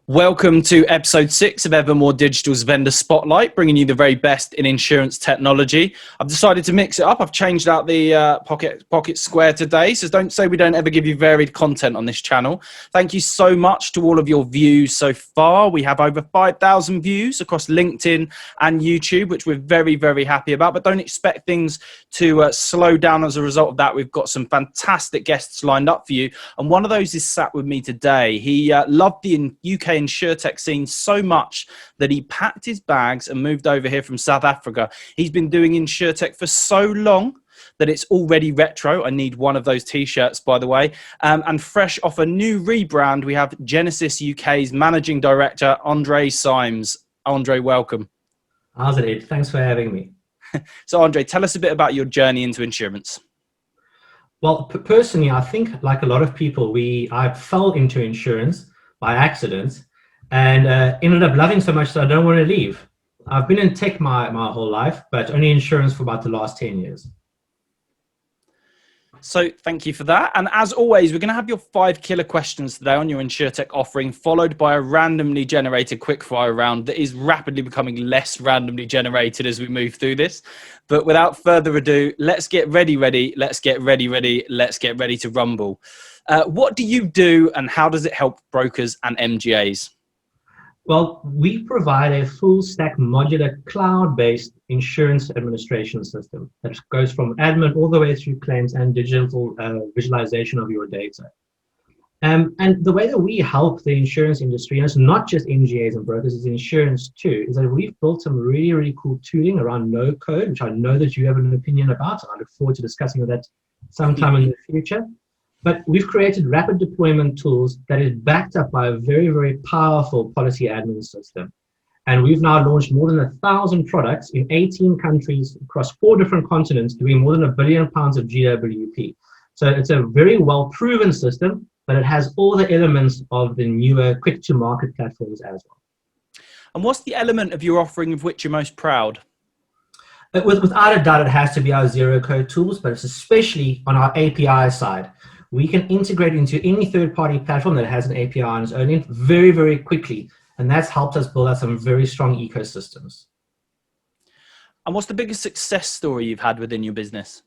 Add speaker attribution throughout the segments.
Speaker 1: Welcome to episode 6 of Evermore Digital's Vendor Spotlight, bringing you the very best in insurance technology. I've decided to mix it up. I've changed out the pocket square today, so don't say we don't ever give you varied content on this channel. Thank you so much to all of your views so far. We have over 5,000 views across LinkedIn and YouTube, which we're very, very happy about, but don't expect things to slow down as a result of that. We've got some fantastic guests lined up for you, and one of those is sat with me today. He loved the UK InsurTech scene so much that he packed his bags and moved over here from South Africa. He's been doing InsurTech for so long that it's already retro. I need one of those t-shirts, by the way. And fresh off a new rebrand, we have Genasys UK's Managing Director, Andre Symes. Andre, welcome.
Speaker 2: How's it, Ed? Thanks for having me.
Speaker 1: So, Andre, tell us a bit about your journey into insurance.
Speaker 2: Well, personally, I think like a lot of people, I fell into insurance by accident and ended up loving so much that I don't want to leave. I've been in tech my whole life, but only insurance for about the last 10 years.
Speaker 1: So thank you for that. And as always, we're going to have your 5 killer questions today on your InsurTech offering, followed by a randomly generated quickfire round that is rapidly becoming less randomly generated as we move through this. But without further ado, let's get ready. Let's get ready. Let's get ready to rumble. What do you do and how does it help brokers and MGAs?
Speaker 2: Well, we provide a full stack modular cloud-based insurance administration system that goes from admin all the way through claims and digital visualization of your data. And the way that we help the insurance industry, and it's not just MGAs and brokers, it's insurance too, is that we've built some really, really cool tooling around no code, which I know that you have an opinion about. I look forward to discussing that sometime in the future. But we've created rapid deployment tools that is backed up by a very, very powerful policy admin system. And we've now launched more than 1,000 products in 18 countries across 4 different continents, doing more than £1 billion of GWP. So it's a very well-proven system, but it has all the elements of the newer quick-to-market platforms as well.
Speaker 1: And what's the element of your offering of which you're most proud?
Speaker 2: Without a doubt, it has to be our zero-code tools, but it's especially on our API side. We can integrate into any third-party platform that has an API on its own end very, very quickly. And that's helped us build out some very strong ecosystems.
Speaker 1: And what's the biggest success story you've had within your business?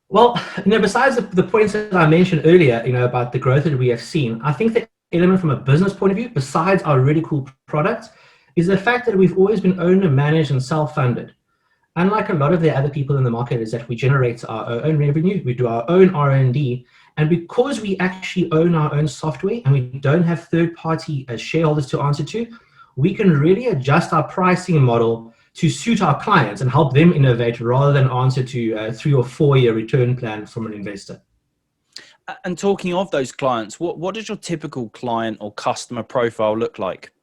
Speaker 2: Well, besides the points that I mentioned earlier, about the growth that we have seen, I think the element from a business point of view, besides our really cool products, is the fact that we've always been owner managed and self-funded. Unlike a lot of the other people in the market, is that we generate our own revenue, we do our own R&D, and because we actually own our own software and we don't have third-party shareholders to answer to, we can really adjust our pricing model to suit our clients and help them innovate rather than answer to a 3 or 4 year return plan from an investor.
Speaker 1: And talking of those clients, what does your typical client or customer profile look like?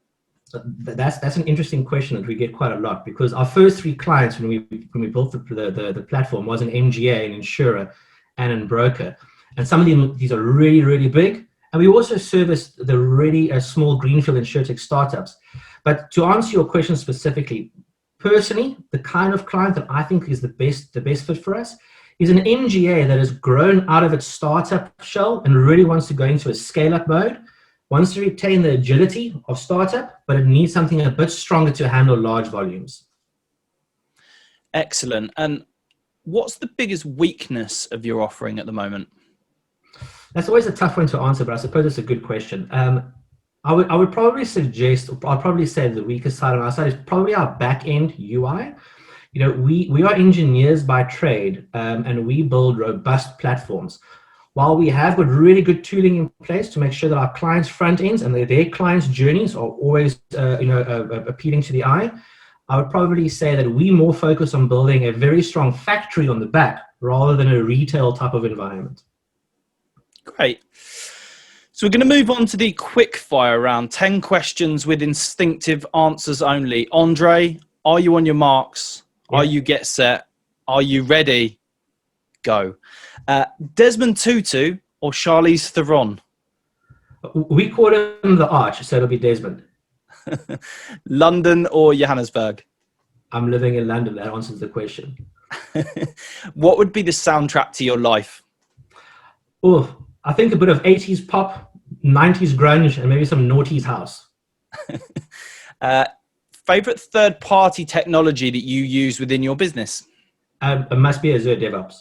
Speaker 2: That's an interesting question that we get quite a lot, because our first 3 clients when we built the platform was an MGA, an insurer, and a broker. And some of these are really, really big. And we also service the really small greenfield InsurTech startups. But to answer your question specifically, personally, the kind of client that I think is the best fit for us is an MGA that has grown out of its startup shell and really wants to go into a scale-up mode, wants to retain the agility of startup, but it needs something a bit stronger to handle large volumes.
Speaker 1: Excellent. And what's the biggest weakness of your offering at the moment?
Speaker 2: That's always a tough one to answer, but I suppose it's a good question. I would probably suggest, or I'll probably say the weakest side on our side is probably our back-end UI. We are engineers by trade, and we build robust platforms. While we have got really good tooling in place to make sure that our clients' front ends and their clients' journeys are always appealing to the eye, I would probably say that we more focus on building a very strong factory on the back rather than a retail type of environment.
Speaker 1: Great. So we're going to move on to the quick fire round. 10 questions with instinctive answers only. Andre, are you on your marks? Yeah. Are you get set? Are you ready? Go. Desmond Tutu or Charlize Theron?
Speaker 2: We call him the Arch, so it'll be Desmond.
Speaker 1: London or Johannesburg?
Speaker 2: I'm living in London. That answers the question.
Speaker 1: What would be the soundtrack to your life?
Speaker 2: Oh, I think a bit of 80s pop, 90s grunge, and maybe some noughties house.
Speaker 1: Favorite third-party technology that you use within your business?
Speaker 2: It must be Azure DevOps.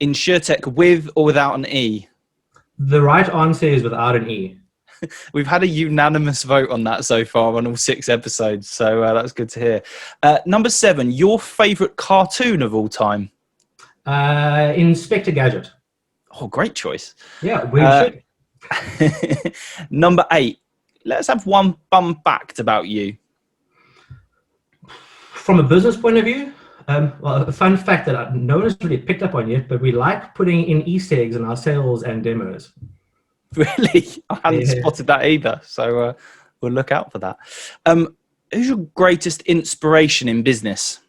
Speaker 1: InsurTech with or without an E?
Speaker 2: The right answer is without an E.
Speaker 1: We've had a unanimous vote on that so far on all 6 episodes, so that's good to hear. Number 7, your favorite cartoon of all time?
Speaker 2: Inspector Gadget.
Speaker 1: Oh, great choice.
Speaker 2: Yeah, we should.
Speaker 1: Number 8, let's have one fun fact about you.
Speaker 2: From a business point of view, well, a fun fact that no one has really picked up on yet, but we like putting in Easter eggs in our sales and demos.
Speaker 1: Really? I hadn't spotted that either, so we'll look out for that. Who's your greatest inspiration in business?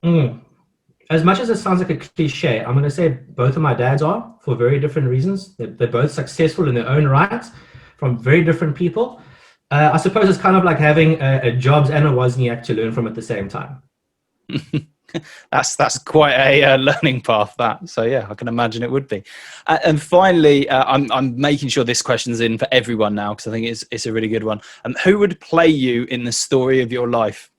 Speaker 2: As much as it sounds like a cliche, I'm going to say both of my dads are, for very different reasons. They're both successful in their own right, from very different people. I suppose it's kind of like having a Jobs and a Wozniak to learn from at the same time.
Speaker 1: That's quite a learning path, that. So yeah, I can imagine it would be. And finally, I'm making sure this question's in for everyone now, because I think it's a really good one. Who would play you in the story of your life?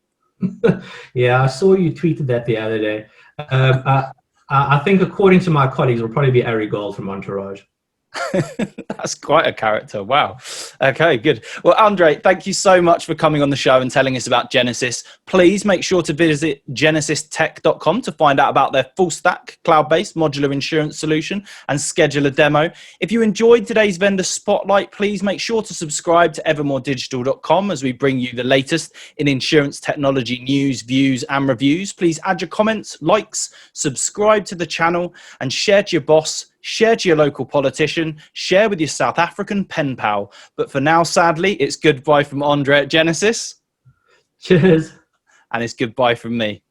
Speaker 2: Yeah, I saw you tweeted that the other day. I think, according to my colleagues, it'll probably be Ari Gold from Entourage.
Speaker 1: That's quite a character. Wow. Okay, good. Well, Andre, thank you so much for coming on the show and telling us about Genasys. Please make sure to visit genasystech.com to find out about their full stack cloud-based modular insurance solution and schedule a demo. If you enjoyed today's vendor spotlight, please make sure to subscribe to evermoredigital.com as we bring you the latest in insurance technology news, views and reviews. Please add your comments, likes, subscribe to the channel and share to your boss, share to your local politician, share with your South African pen pal. But for now, sadly, it's goodbye from Andre at Genasys.
Speaker 2: Cheers.
Speaker 1: And it's goodbye from me.